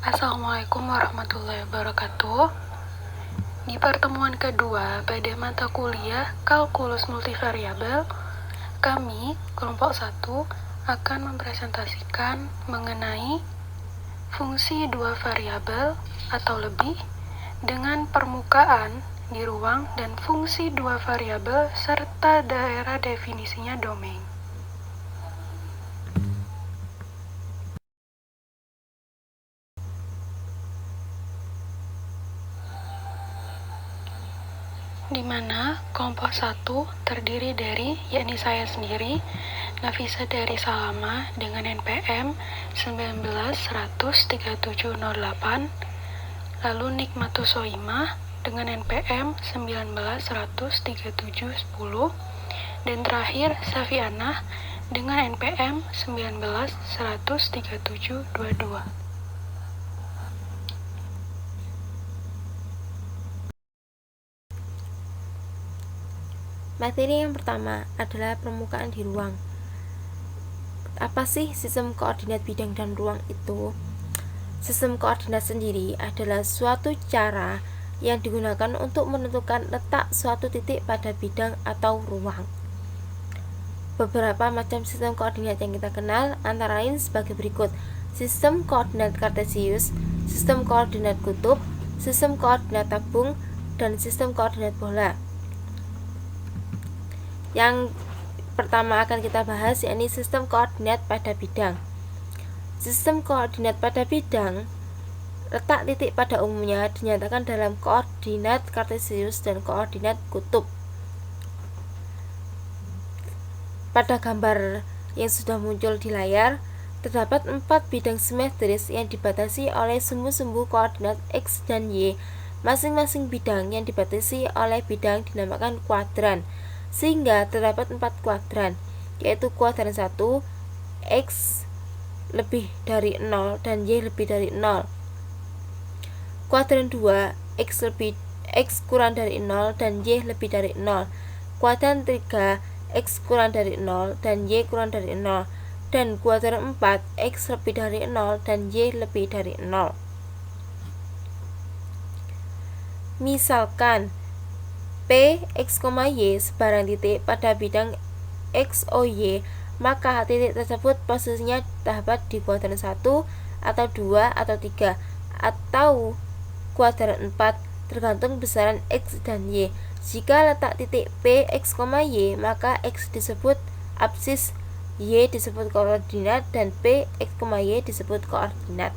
Assalamualaikum warahmatullahi wabarakatuh. Di pertemuan kedua pada mata kuliah Kalkulus Multivariabel, kami, kelompok 1, akan mempresentasikan mengenai fungsi dua variabel atau lebih dengan permukaan di ruang dan fungsi dua variabel serta daerah definisinya domain. Di mana kelompok 1 terdiri dari yakni saya sendiri, Nafisa dari Salama dengan NPM 19-13708, lalu Nikmatus Soimah dengan NPM 19-13710, dan terakhir Safianah dengan NPM 19-13722. Materi yang pertama adalah permukaan di ruang. Apa sih sistem koordinat bidang dan ruang itu? Sistem koordinat sendiri adalah suatu cara yang digunakan untuk menentukan letak suatu titik pada bidang atau ruang. Beberapa macam sistem koordinat yang kita kenal antara lain sebagai berikut: sistem koordinat kartesius, sistem koordinat kutub, sistem koordinat tabung, dan sistem koordinat bola. Yang pertama akan kita bahas yakni sistem koordinat pada bidang. Sistem koordinat pada bidang, letak titik pada umumnya dinyatakan dalam koordinat kartesius dan koordinat kutub. Pada gambar yang sudah muncul di layar, terdapat 4 bidang simetris yang dibatasi oleh sumbu-sumbu koordinat X dan Y. Masing-masing bidang yang dibatasi oleh bidang dinamakan kuadran, sehingga terdapat 4 kuadran, yaitu kuadran 1, X lebih dari 0 dan Y lebih dari 0. Kuadran 2, X kurang dari 0 dan Y lebih dari 0. Kuadran 3, X kurang dari 0 dan Y kurang dari 0. Dan kuadran 4, X lebih dari 0 dan Y lebih dari 0. Misalkan P, X, Y sebarang titik pada bidang X, O, Y, maka titik tersebut posisinya dapat di kuadran 1 atau 2 atau 3 atau kuadran 4 tergantung besaran X dan Y. Jika letak titik P, X, Y, maka X disebut absis, Y disebut koordinat, dan P, X, Y disebut koordinat.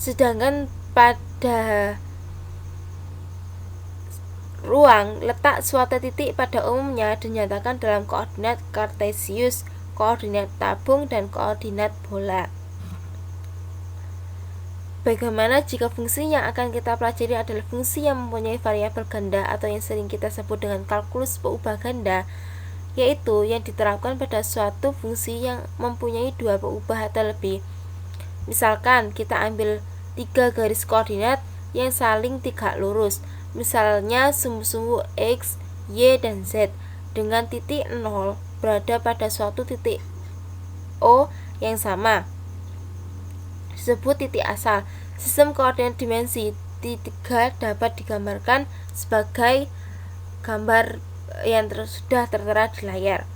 Sedangkan pada ruang, letak suatu titik pada umumnya dinyatakan dalam koordinat kartesius, koordinat tabung, dan koordinat bola. Bagaimana jika fungsi yang akan kita pelajari adalah fungsi yang mempunyai variabel ganda atau yang sering kita sebut dengan kalkulus peubah ganda, yaitu yang diterapkan pada suatu fungsi yang mempunyai dua peubah atau lebih. Misalkan kita ambil 3 garis koordinat yang saling tegak lurus, misalnya sumbu-sumbu X, Y, dan Z, dengan titik 0 berada pada suatu titik O yang sama, disebut titik asal. Sistem koordinat dimensi 3 dapat digambarkan sebagai gambar yang sudah tertera di layar.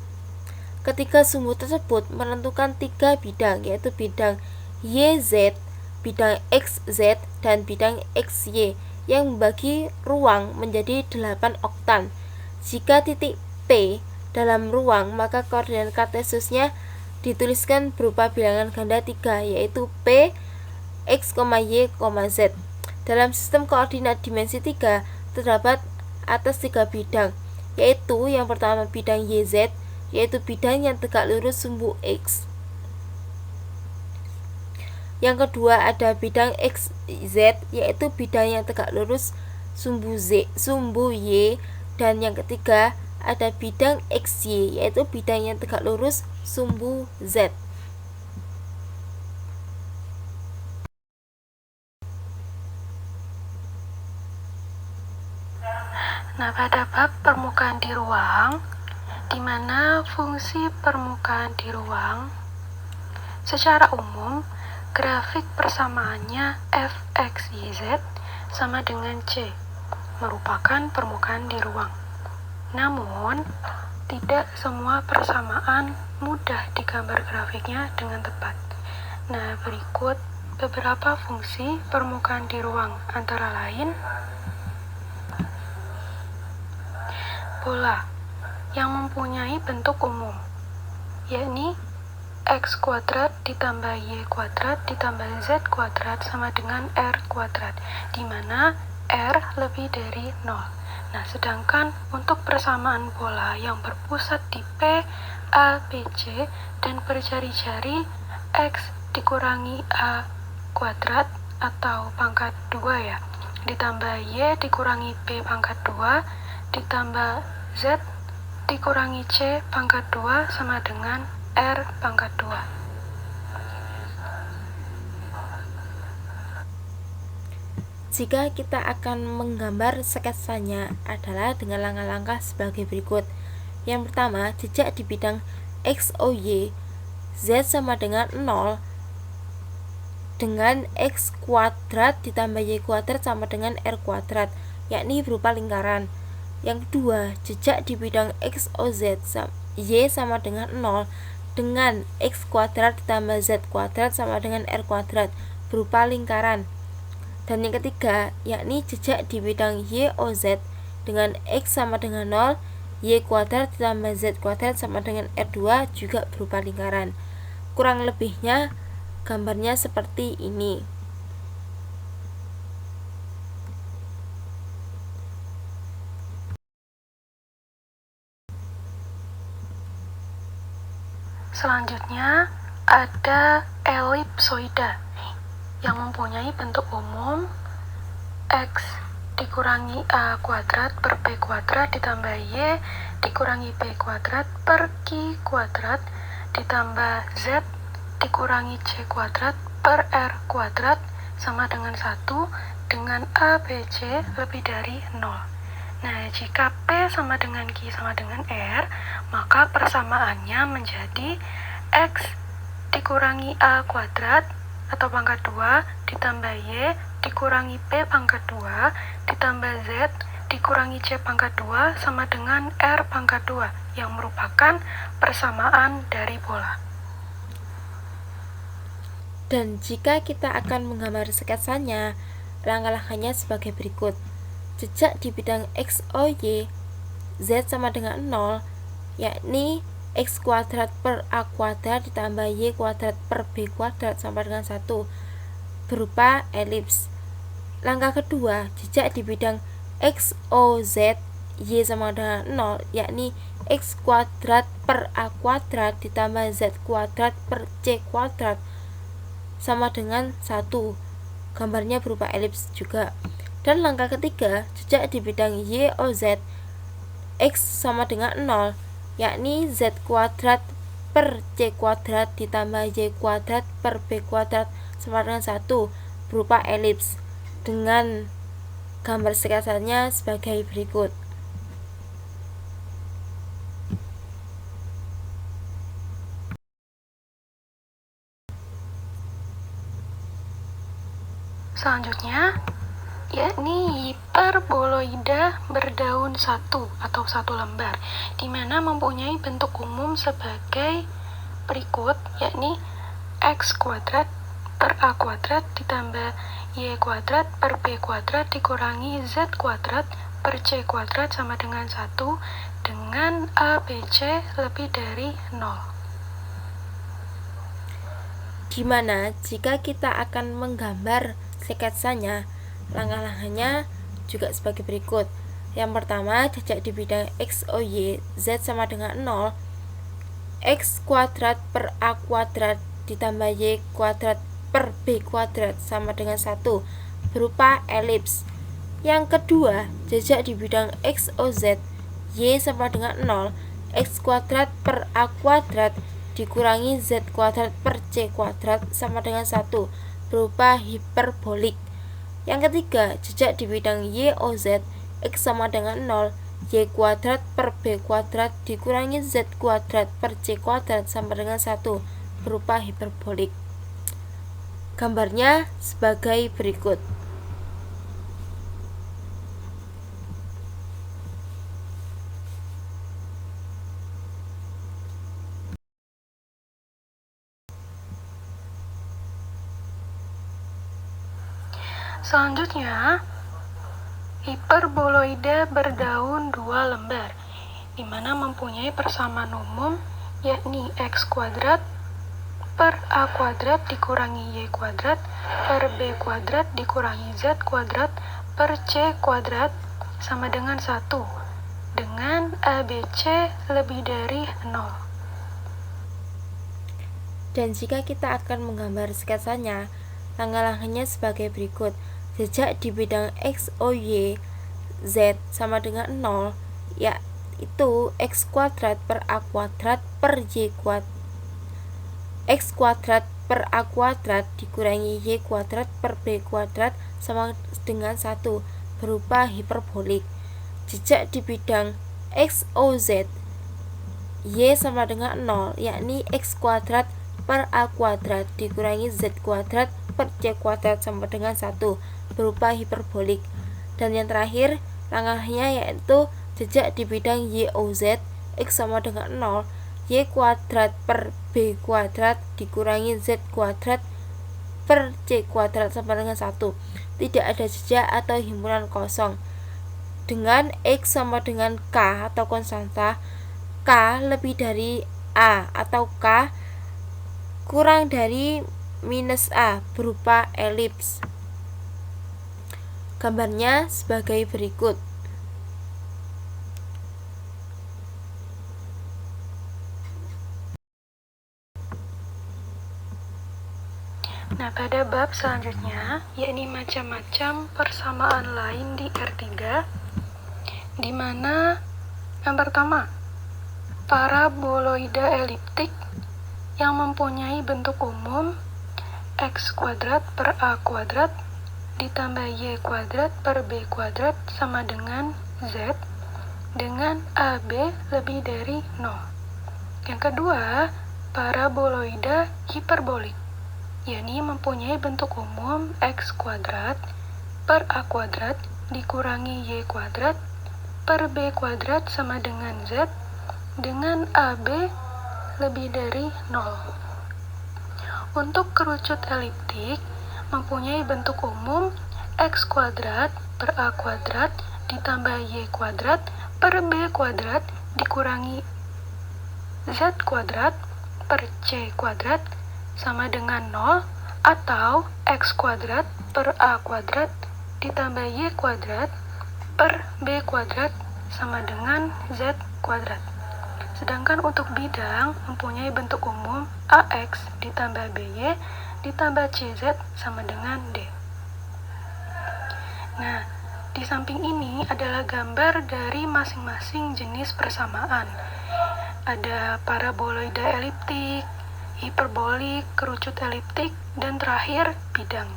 Ketiga sumbu tersebut menentukan 3 bidang, yaitu bidang YZ, bidang XZ, dan bidang XY, yang membagi ruang menjadi 8 oktan. Jika titik P dalam ruang, maka koordinat kartesiusnya dituliskan berupa bilangan ganda 3, yaitu P, X, Y, Z. Dalam sistem koordinat dimensi 3 terdapat atas 3 bidang, yaitu yang pertama bidang YZ, yaitu bidang yang tegak lurus sumbu X. Yang kedua ada bidang XZ, yaitu bidang yang tegak lurus sumbu Y, dan yang ketiga ada bidang XY, yaitu bidang yang tegak lurus sumbu Z. Nah, pada bab permukaan di ruang, di mana fungsi permukaan di ruang. Secara umum, grafik persamaannya f(x, y, z) sama dengan C, merupakan permukaan di ruang. Namun, tidak semua persamaan mudah digambar grafiknya dengan tepat. Nah, berikut beberapa fungsi permukaan di ruang, antara lain bola yang mempunyai bentuk umum, yakni x kuadrat ditambah y kuadrat ditambah z kuadrat sama dengan r kuadrat, di mana r lebih dari 0. Nah, sedangkan untuk persamaan bola yang berpusat di P, A, B, C dan berjari-jari x dikurangi A kuadrat atau pangkat 2 ya, ditambah y dikurangi B pangkat 2 ditambah z dikurangi C pangkat 2 sama dengan R pangkat 2. Jika kita akan menggambar sketsanya adalah dengan langkah-langkah sebagai berikut. Yang pertama, jejak di bidang X, O, Y, Z sama dengan 0 dengan X kuadrat ditambah Y kuadrat sama dengan R kuadrat, yakni berupa lingkaran. Yang kedua, jejak di bidang X, O, Z, Y sama dengan 0 dengan X kuadrat ditambah Z kuadrat sama dengan R kuadrat, berupa lingkaran. Dan yang ketiga, yakni jejak di bidang Y, O, Z dengan X sama dengan 0, Y kuadrat ditambah Z kuadrat sama dengan R2 juga berupa lingkaran. Kurang lebihnya gambarnya seperti ini. Selanjutnya ada elipsoida yang mempunyai bentuk umum x dikurangi a kuadrat per b kuadrat ditambah y dikurangi b kuadrat per q kuadrat ditambah z dikurangi c kuadrat per r kuadrat sama dengan 1 dengan a, b, c lebih dari 0. Nah, jika p sama dengan q sama dengan r, maka persamaannya menjadi x dikurangi a kuadrat atau pangkat 2 ditambah y dikurangi p pangkat 2 ditambah z dikurangi c pangkat 2 sama dengan r pangkat 2 yang merupakan persamaan dari bola. Dan jika kita akan menggambar sketsanya, langkah-langkahnya sebagai berikut. Jejak di bidang X, O, Y, Z sama dengan 0, yakni X kuadrat per A kuadrat ditambah Y kuadrat per B kuadrat sama dengan 1, berupa elips. Langkah kedua, jejak di bidang X, O, Z, Y sama dengan 0, yakni X kuadrat per A kuadrat ditambah Z kuadrat per C kuadrat sama dengan 1, gambarnya berupa elips juga. Dan langkah ketiga, jejak di bidang Y, O, Z, X sama dengan 0, yakni Z kuadrat per C kuadrat ditambah Y kuadrat per B kuadrat sama dengan 1, berupa elips, dengan gambar sketsanya sebagai berikut. Selanjutnya, yakni hiperboloida berdaun satu atau satu lembar, di mana mempunyai bentuk umum sebagai berikut, yakni x kuadrat per a kuadrat ditambah y kuadrat per b kuadrat dikurangi z kuadrat per c kuadrat sama dengan 1 dengan a, b, c lebih dari 0. Dimana jika kita akan menggambar sketsanya, langkah-langkahnya juga sebagai berikut. Yang pertama, jejak di bidang X, O, Y, Z sama dengan 0, X kuadrat per A kuadrat ditambah Y kuadrat per B kuadrat sama dengan 1, berupa elips. Yang kedua, jejak di bidang X, O, Z, Y sama dengan 0, X kuadrat per A kuadrat dikurangi Z kuadrat per C kuadrat sama dengan 1, berupa hiperbolik. Yang ketiga, jejak di bidang Y, O, Z, X sama dengan 0, Y kuadrat per B kuadrat dikurangi Z kuadrat per C kuadrat sama dengan 1 berupa hiperbolik. Gambarnya sebagai berikut. Selanjutnya, hiperboloida berdaun 2 lembar, di mana mempunyai persamaan umum, yakni x kuadrat per a kuadrat dikurangi y kuadrat per b kuadrat dikurangi z kuadrat per c kuadrat sama dengan 1, dengan ABC lebih dari 0. Dan jika kita akan menggambar sketsanya, langkah-langkahnya sebagai berikut. Jejak di bidang X, O, Y, Z sama dengan 0, yaitu X kuadrat per A kuadrat per Y kuadrat X kuadrat per A kuadrat dikurangi Y kuadrat per B kuadrat sama dengan 1 berupa hiperbolik. Jejak di bidang X, O, Z, Y sama dengan 0, yakni X kuadrat per A kuadrat dikurangi Z kuadrat per C kuadrat sama dengan 1 berupa hiperbolik. Dan yang terakhir, langkahnya yaitu jejak di bidang Y, O, Z, X sama dengan 0, Y kuadrat per B kuadrat dikurangi Z kuadrat per C kuadrat sama dengan 1. Tidak ada jejak atau himpunan kosong. Dengan X sama dengan K atau konstanta, K lebih dari A atau K kurang dari minus A berupa elips. Gambarnya sebagai berikut. Nah, pada bab selanjutnya, yakni macam-macam persamaan lain di R3, di mana yang pertama, paraboloida eliptik yang mempunyai bentuk umum x kuadrat per a kuadrat ditambah y kuadrat per b kuadrat sama dengan z dengan AB lebih dari 0. Yang kedua, paraboloida hiperbolik, yakni mempunyai bentuk umum x kuadrat per a kuadrat dikurangi y kuadrat per b kuadrat sama dengan z dengan AB lebih dari 0. Untuk kerucut eliptik, mempunyai bentuk umum x kuadrat per a kuadrat ditambah y kuadrat per b kuadrat dikurangi z kuadrat per c kuadrat sama dengan 0, atau x kuadrat per a kuadrat ditambah y kuadrat per b kuadrat sama dengan z kuadrat. Sedangkan untuk bidang mempunyai bentuk umum ax ditambah by ditambah cz sama dengan d. Nah, di samping ini adalah gambar dari masing-masing jenis persamaan. Ada paraboloida eliptik, hiperbolik, kerucut eliptik, dan terakhir bidang.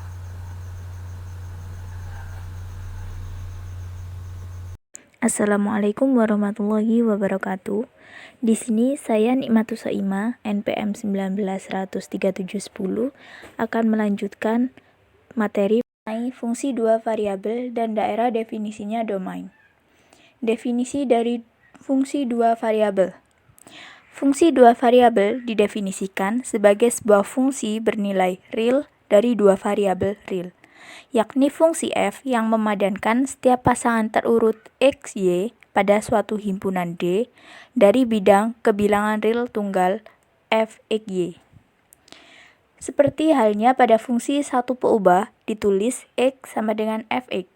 Assalamualaikum warahmatullahi wabarakatuh. Di sini saya Nikmatus Saima, NPM 193710 akan melanjutkan materi mengenai fungsi dua variabel dan daerah definisinya domain. Definisi dari fungsi dua variabel. Fungsi dua variabel didefinisikan sebagai sebuah fungsi bernilai real dari dua variabel real, yakni fungsi f yang memadankan setiap pasangan terurut x, y pada suatu himpunan D dari bidang kebilangan real tunggal f, x, y. Seperti halnya pada fungsi satu peubah ditulis x sama dengan fx.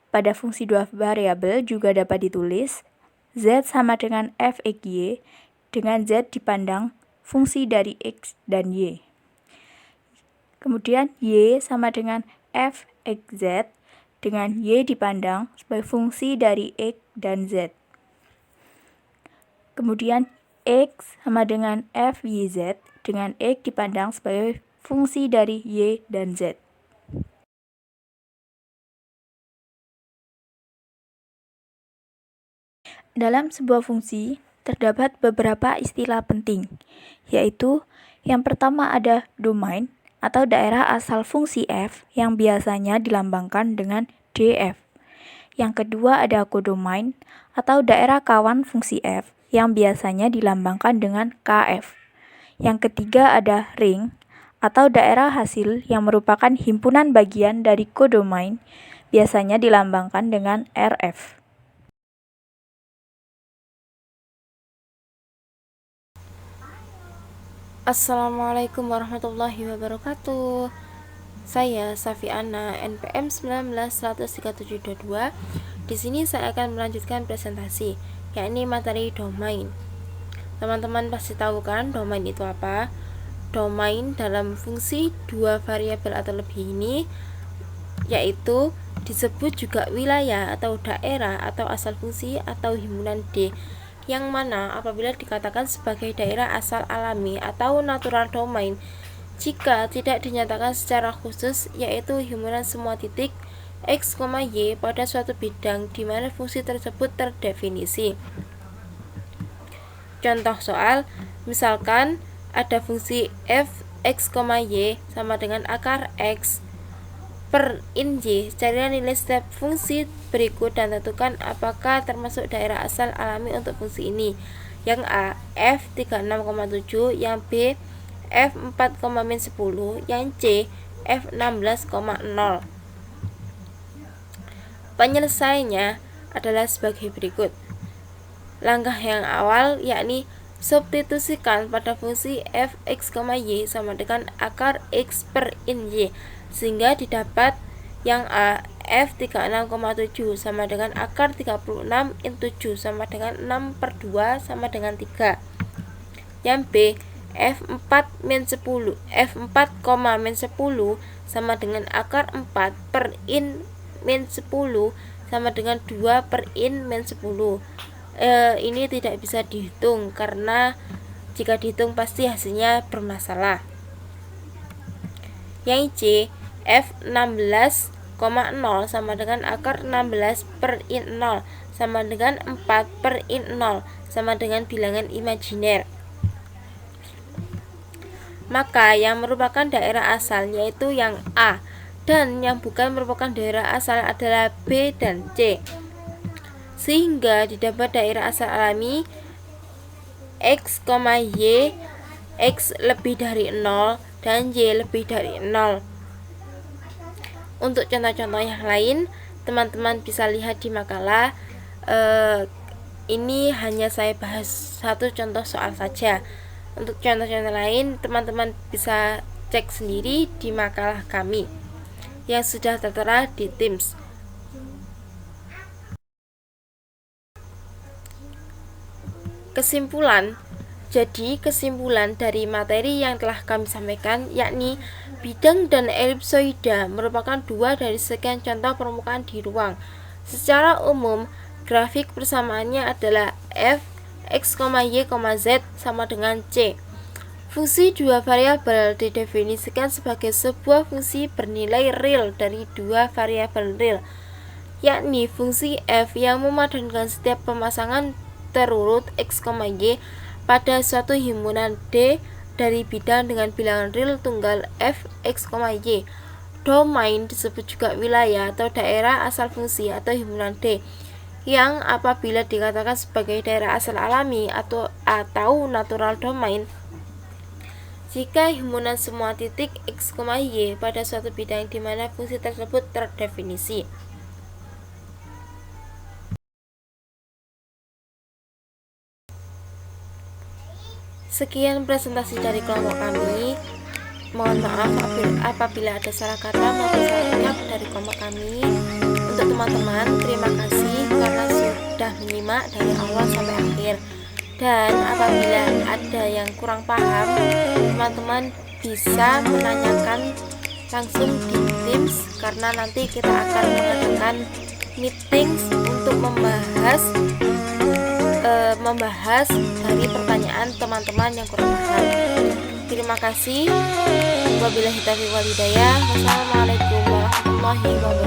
Pada fungsi dua variabel juga dapat ditulis z sama dengan fxy dengan z dipandang fungsi dari x dan y. Kemudian y sama dengan fxz dengan y dipandang sebagai fungsi dari x dan z. Kemudian x sama dengan fyz dengan x dipandang sebagai fungsi dari y dan z. Dalam sebuah fungsi, terdapat beberapa istilah penting, yaitu yang pertama ada domain atau daerah asal fungsi f yang biasanya dilambangkan dengan df. Yang kedua ada kodomain atau daerah kawan fungsi f yang biasanya dilambangkan dengan kf. Yang ketiga ada ring atau daerah hasil yang merupakan himpunan bagian dari kodomain, biasanya dilambangkan dengan rf. Assalamualaikum warahmatullahi wabarakatuh. Saya Safiana, NPM 1913722. Di sini saya akan melanjutkan presentasi, yakni materi domain. Teman-teman pasti tahu kan domain itu apa? Domain dalam fungsi dua variabel atau lebih ini yaitu disebut juga wilayah atau daerah atau asal fungsi atau himpunan D, yang mana apabila dikatakan sebagai daerah asal alami atau natural domain jika tidak dinyatakan secara khusus, yaitu himpunan semua titik x, y pada suatu bidang di mana fungsi tersebut terdefinisi. Contoh soal, misalkan ada fungsi f x, y sama dengan akar x per in y. Carilah nilai setiap fungsi berikut dan tentukan apakah termasuk daerah asal alami untuk fungsi ini. Yang A, f 36,7, yang B, f 4,-10, yang C, f 16,0. Penyelesaiannya adalah sebagai berikut. Langkah yang awal yakni substitusikan pada fungsi f x, y sama dengan akar x per in y, sehingga didapat yang A, f 36,7 sama dengan akar 36 in 7 sama dengan 6/2 sama dengan 3. Yang B, f 4-10 sama dengan akar 4 per in min 10 sama dengan 2 per in min 10. Ini tidak bisa dihitung karena jika dihitung pasti hasilnya bermasalah. Yang C, f 16,0 sama dengan akar 16 per in 0 sama dengan 4 per in 0 sama dengan bilangan imajiner. Maka yang merupakan daerah asal yaitu yang A, dan yang bukan merupakan daerah asal adalah B dan C. Sehingga didapat daerah asal alami x, y, x lebih dari 0 dan y lebih dari 0. Untuk contoh-contoh yang lain, teman-teman bisa lihat di makalah. Ini hanya saya bahas satu contoh soal saja. Untuk contoh-contoh lain, teman-teman bisa cek sendiri di makalah kami yang sudah tertera di Teams. Kesimpulan. Jadi kesimpulan dari materi yang telah kami sampaikan yakni bidang dan elipsoida merupakan dua dari sekian contoh permukaan di ruang. Secara umum, grafik persamaannya adalah f x, y, z sama dengan c. Fungsi dua variabel didefinisikan sebagai sebuah fungsi bernilai real dari dua variabel real, yakni fungsi f yang memadankan setiap pemasangan terurut x, y pada suatu himpunan D dari bidang dengan bilangan real tunggal f x, y. Domain disebut juga wilayah atau daerah asal fungsi atau himpunan D, yang apabila dikatakan sebagai daerah asal alami atau natural domain jika himpunan semua titik x, y pada suatu bidang di mana fungsi tersebut terdefinisi. Sekian presentasi dari kelompok kami. Mohon maaf apabila ada salah kata maupun salah ucap dari kelompok kami. Untuk teman-teman, terima kasih karena sudah menyimak dari awal sampai akhir. Dan apabila ada yang kurang paham, teman-teman bisa menanyakan langsung di Teams, karena nanti kita akan mengadakan meetings untuk membahas dari pertanyaan teman-teman yang kurang paham. Terima kasih. Wabillahi taufiq wal hidayah. Wassalamualaikum warahmatullahi wabarakatuh.